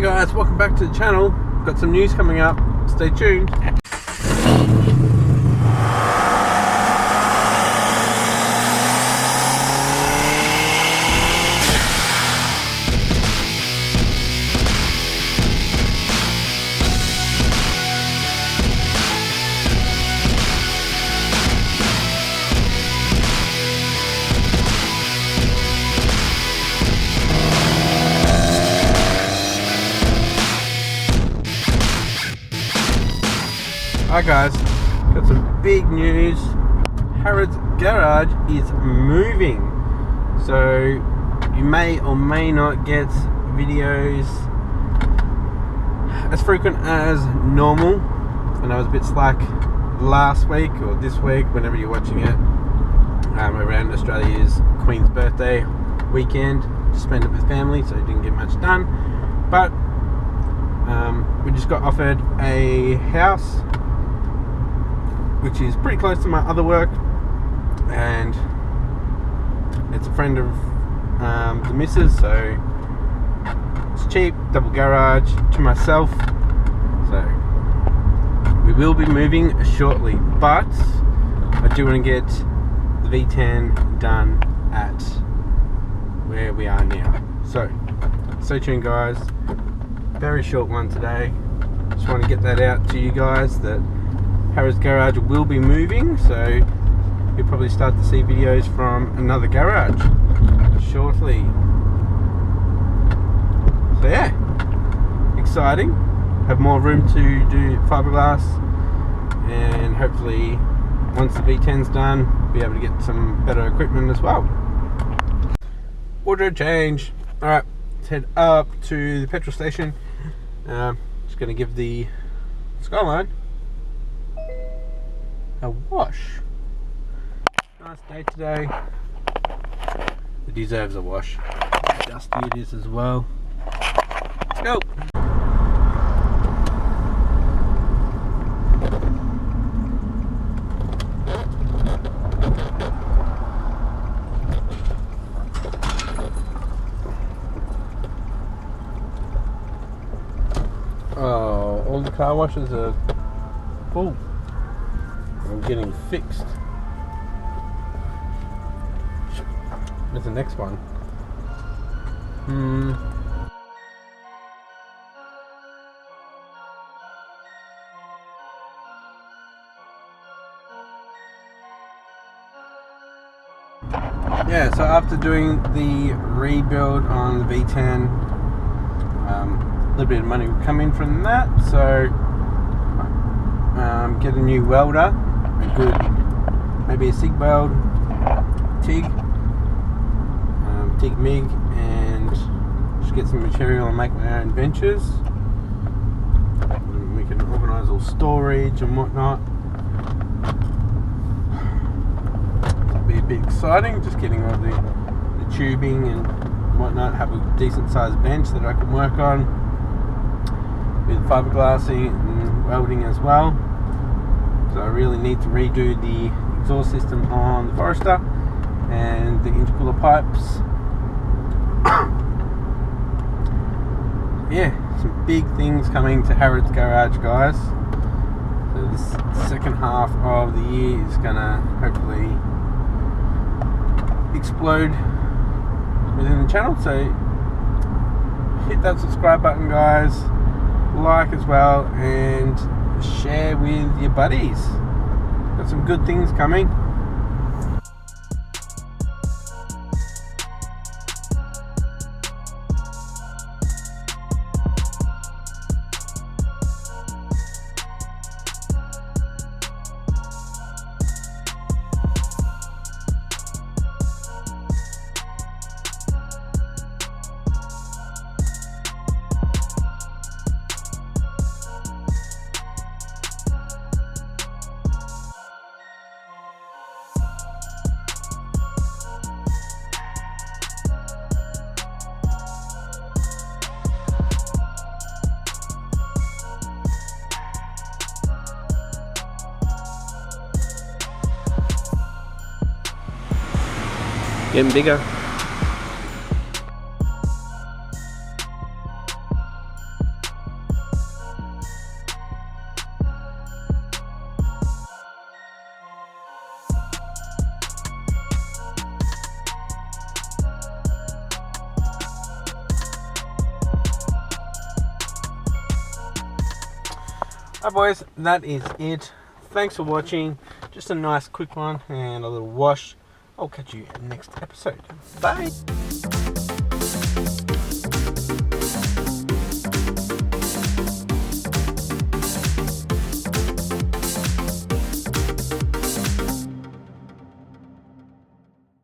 guys, welcome back to the channel. Got some news coming up, stay tuned. Hi guys, got some big news. Harrods garage is moving, so you may or may not get videos as frequent as normal. I know it was a bit slack last week or this week, whenever you're watching it, around Australia's Queen's birthday weekend to spend it with family, so didn't get much done. But we just got offered a house which is pretty close to my other work, and it's a friend of the missus, so it's cheap, double garage to myself. So we will be moving shortly, but I do want to get the V10 done at where we are now. So stay tuned guys, very short one today. Just want to get that out to you guys that Harrods garage will be moving, so you'll probably start to see videos from another garage shortly. So yeah, exciting. Have more room to do fiberglass, and hopefully once the V10's done, be able to get some better equipment as well. Wardrobe change. Alright, let's head up to the petrol station. Just going to give the Skyline a wash. Nice day today. It deserves a wash. Dusty it is as well. Let's go. Oh, all the car washes are full. I'm getting fixed. Where's the next one? Yeah, so after doing the rebuild on the V10, a little bit of money will come in from that, so get a new welder. A good, maybe a SIG weld, TIG MIG, and just get some material and make my own benches. We can organise all storage and whatnot. It'll be a bit exciting, just getting all the tubing and whatnot. Have a decent sized bench that I can work on with fiberglassing and welding as well. So I really need to redo the exhaust system on the Forester and the intercooler pipes. Yeah, some big things coming to Harrods garage guys. So this second half of the year is gonna hopefully explode within the channel. So hit that subscribe button guys, like as well, and share with your buddies. Got some good things coming. Getting bigger. Alright boys, that is it. Thanks for watching. Just a nice quick one and a little wash. I'll catch you next episode. Bye.